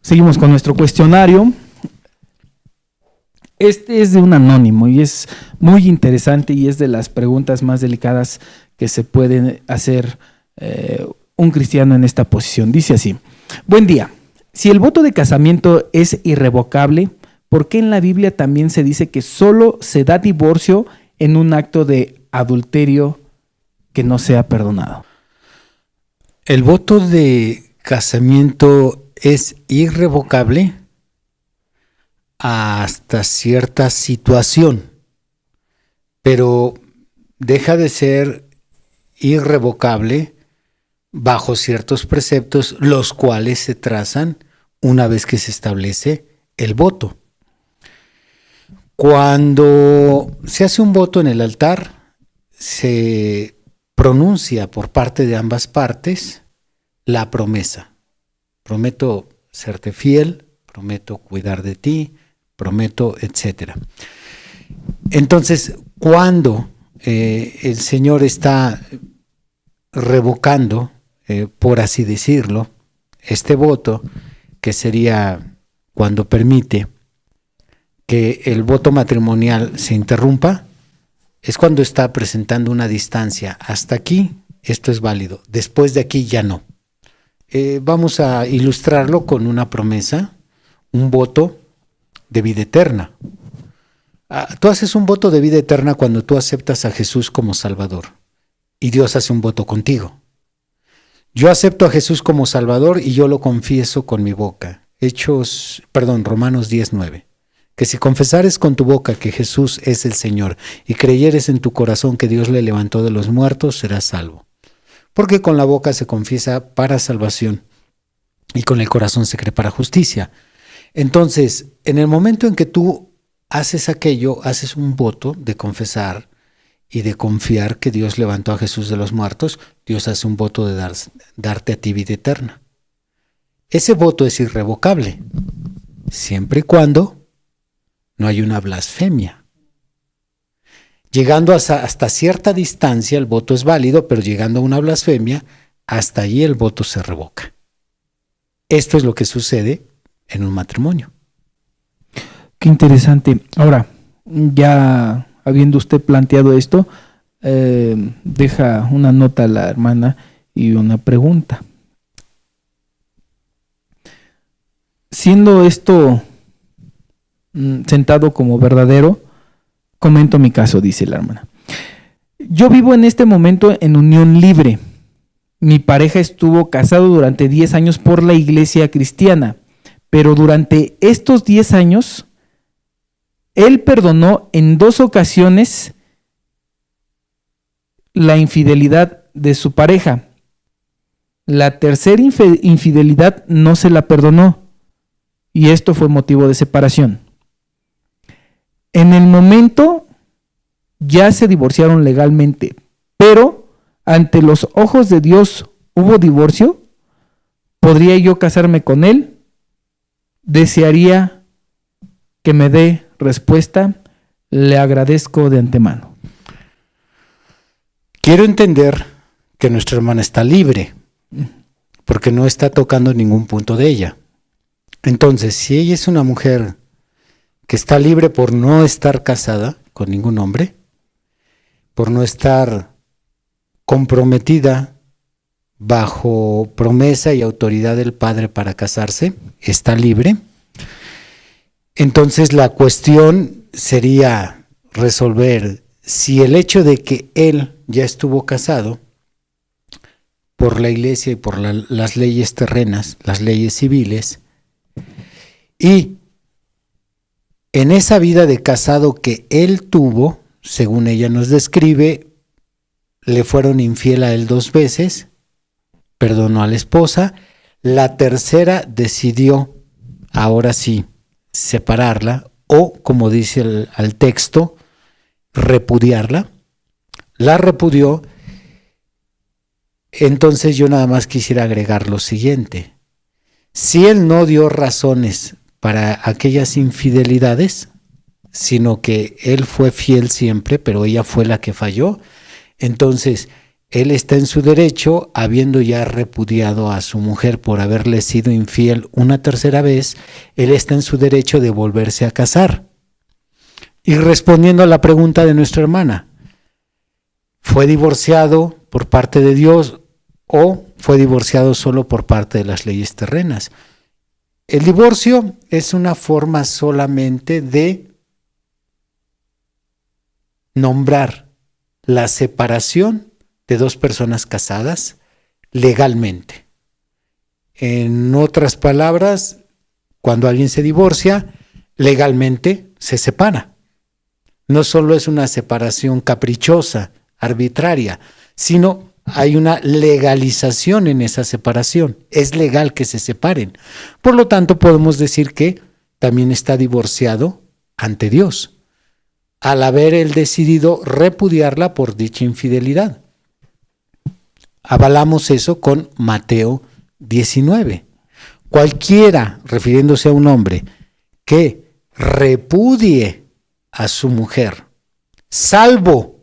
Seguimos con nuestro cuestionario. Este es de un anónimo y es muy interesante y es de las preguntas más delicadas que se pueden hacer un cristiano en esta posición. Dice así: buen día. Si el voto de casamiento es irrevocable, ¿por qué en la Biblia también se dice que solo se da divorcio en un acto de adulterio que no sea perdonado? El voto de casamiento es irrevocable hasta cierta situación, pero deja de ser irrevocable bajo ciertos preceptos, los cuales se trazan una vez que se establece el voto. Cuando se hace un voto en el altar, se pronuncia por parte de ambas partes la promesa. Prometo serte fiel, prometo cuidar de ti, prometo, etc. Entonces, cuando el Señor está revocando, por así decirlo, este voto, que sería cuando permite que el voto matrimonial se interrumpa, es cuando está presentando una distancia. Hasta aquí, esto es válido. Después de aquí, ya no. Vamos a ilustrarlo con una promesa, un voto de vida eterna. Tú haces un voto de vida eterna cuando tú aceptas a Jesús como Salvador y Dios hace un voto contigo. Yo acepto a Jesús como Salvador y yo lo confieso con mi boca. Romanos 10:9. Que si confesares con tu boca que Jesús es el Señor y creyeres en tu corazón que Dios le levantó de los muertos, serás salvo. Porque con la boca se confiesa para salvación y con el corazón se cree para justicia. Entonces, en el momento en que tú haces aquello, haces un voto de confesar y de confiar que Dios levantó a Jesús de los muertos, Dios hace un voto de darte a ti vida eterna. Ese voto es irrevocable, siempre y cuando no hay una blasfemia. Llegando hasta cierta distancia el voto es válido, pero llegando a una blasfemia, hasta allí el voto se revoca. Esto es lo que sucede en un matrimonio. Qué interesante. Ahora, ya habiendo usted planteado esto, deja una nota a la hermana y una pregunta. Siendo esto sentado como verdadero, comento mi caso, dice la hermana. Yo vivo en este momento en unión libre. Mi pareja estuvo casado durante 10 años por la iglesia cristiana, pero durante estos 10 años, él perdonó en 2 ocasiones la infidelidad de su pareja. La tercera infidelidad no se la perdonó y esto fue motivo de separación. En el momento ya se divorciaron legalmente, pero ante los ojos de Dios hubo divorcio. ¿Podría yo casarme con él? Desearía que me dé respuesta. Le agradezco de antemano. Quiero entender que nuestra hermana está libre, porque no está tocando ningún punto de ella. Entonces, si ella es una mujer que está libre por no estar casada con ningún hombre, por no estar comprometida bajo promesa y autoridad del padre para casarse, está libre. Entonces la cuestión sería resolver si el hecho de que él ya estuvo casado por la iglesia y por las leyes terrenas, las leyes civiles, y en esa vida de casado que él tuvo, según ella nos describe, le fueron infiel a él 2 veces, perdonó a la esposa, la tercera decidió, ahora sí, separarla o, como dice el texto, repudiarla. La repudió. Entonces yo nada más quisiera agregar lo siguiente. Si él no dio razones para aquellas infidelidades, sino que él fue fiel siempre, pero ella fue la que falló, entonces él está en su derecho, habiendo ya repudiado a su mujer por haberle sido infiel una tercera vez, él está en su derecho de volverse a casar. Y respondiendo a la pregunta de nuestra hermana, ¿fue divorciado por parte de Dios o fue divorciado solo por parte de las leyes terrenas? El divorcio es una forma solamente de nombrar la separación de dos personas casadas legalmente. En otras palabras, cuando alguien se divorcia, legalmente se separa. No solo es una separación caprichosa, arbitraria, sino hay una legalización en esa separación. Es legal que se separen. Por lo tanto, podemos decir que también está divorciado ante Dios, al haber él decidido repudiarla por dicha infidelidad. Avalamos eso con Mateo 19. Cualquiera, refiriéndose a un hombre, que repudie a su mujer, salvo,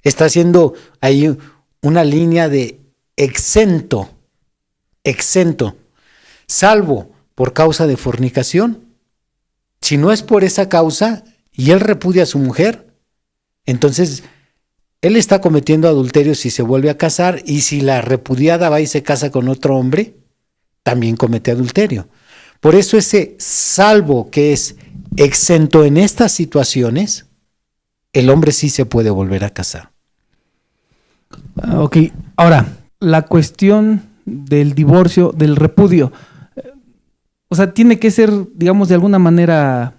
está haciendo ahí una línea de exento, salvo por causa de fornicación. Si no es por esa causa y él repudia a su mujer, entonces él está cometiendo adulterio si se vuelve a casar, y si la repudiada va y se casa con otro hombre, también comete adulterio. Por eso ese salvo que es exento en estas situaciones, el hombre sí se puede volver a casar. Ok, ahora, la cuestión del divorcio, del repudio, o sea, tiene que ser, digamos, de alguna manera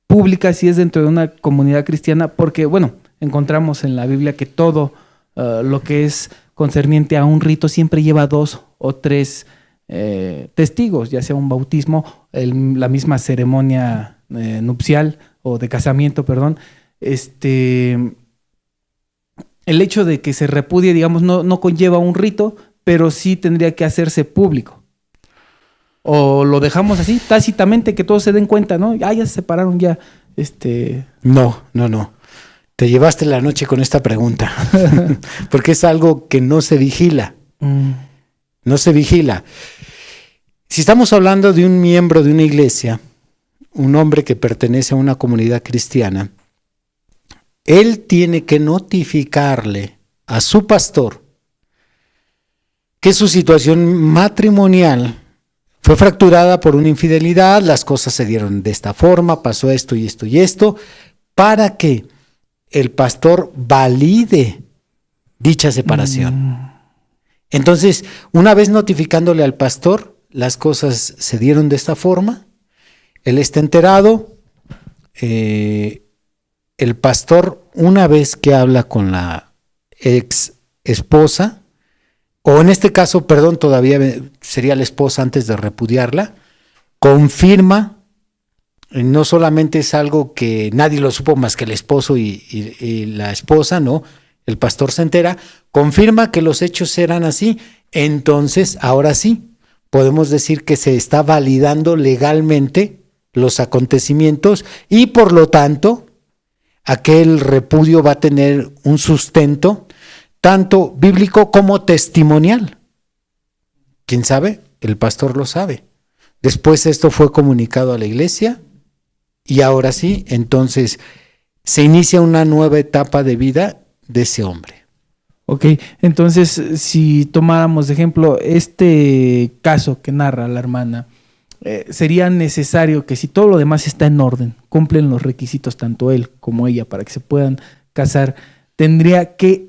pública si es dentro de una comunidad cristiana, porque, bueno, encontramos en la Biblia que todo lo que es concerniente a un rito siempre lleva 2 o 3 testigos, ya sea un bautismo, la misma ceremonia nupcial o de casamiento, perdón. El hecho de que se repudie, digamos, no conlleva un rito, pero sí tendría que hacerse público. O lo dejamos así, tácitamente, que todos se den cuenta, ¿no? Ya se separaron ya. No. Te llevaste la noche con esta pregunta, porque es algo que no se vigila. No se vigila. Si estamos hablando de un miembro de una iglesia, un hombre que pertenece a una comunidad cristiana, él tiene que notificarle a su pastor que su situación matrimonial fue fracturada por una infidelidad, las cosas se dieron de esta forma, pasó esto y esto y esto, para que el pastor valide dicha separación. Entonces, una vez notificándole al pastor, las cosas se dieron de esta forma, él está enterado, el pastor, una vez que habla con la ex esposa, o en este caso, perdón, todavía sería la esposa antes de repudiarla, confirma, no solamente es algo que nadie lo supo más que el esposo y la esposa, no, el pastor se entera, confirma que los hechos eran así, entonces ahora sí, podemos decir que se está validando legalmente los acontecimientos y por lo tanto, aquel repudio va a tener un sustento tanto bíblico como testimonial. ¿Quién sabe? El pastor lo sabe. Después esto fue comunicado a la iglesia y ahora sí, entonces se inicia una nueva etapa de vida de ese hombre. Ok, entonces si tomáramos de ejemplo este caso que narra la hermana, sería necesario que si todo lo demás está en orden, cumplen los requisitos tanto él como ella para que se puedan casar, tendría que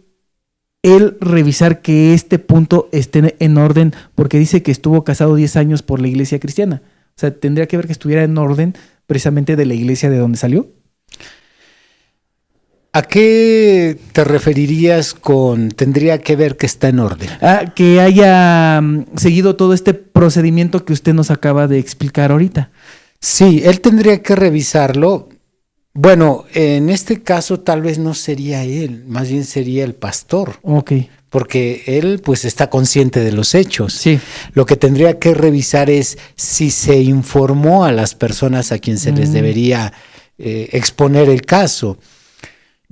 él revisar que este punto esté en orden, porque dice que estuvo casado 10 años por la iglesia cristiana. O sea, tendría que ver que estuviera en orden precisamente de la iglesia de donde salió. ¿A qué te referirías con tendría que ver que está en orden? Que haya seguido todo este procedimiento que usted nos acaba de explicar ahorita. Sí, él tendría que revisarlo. Bueno, en este caso tal vez no sería él, más bien sería el pastor. Ok. Porque él pues está consciente de los hechos. Sí. Lo que tendría que revisar es si se informó a las personas a quien se les debería exponer el caso.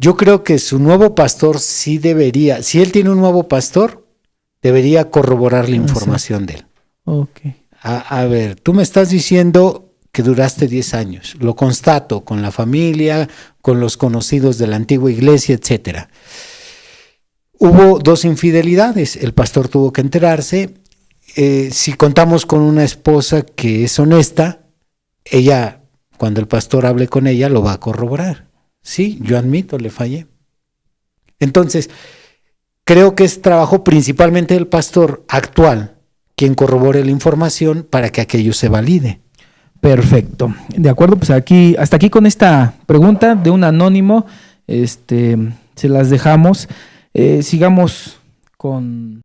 Yo creo que su nuevo pastor sí debería, si él tiene un nuevo pastor, debería corroborar la información de él. Ok. A ver, tú me estás diciendo que duraste 10 años. Lo constato con la familia, con los conocidos de la antigua iglesia, etcétera. Hubo 2 infidelidades. El pastor tuvo que enterarse. Si contamos con una esposa que es honesta, ella, cuando el pastor hable con ella, lo va a corroborar. Sí, yo admito, le fallé. Entonces, creo que es trabajo principalmente del pastor actual quien corrobore la información para que aquello se valide. Perfecto. De acuerdo, pues aquí, hasta aquí con esta pregunta de un anónimo, se las dejamos. Sigamos con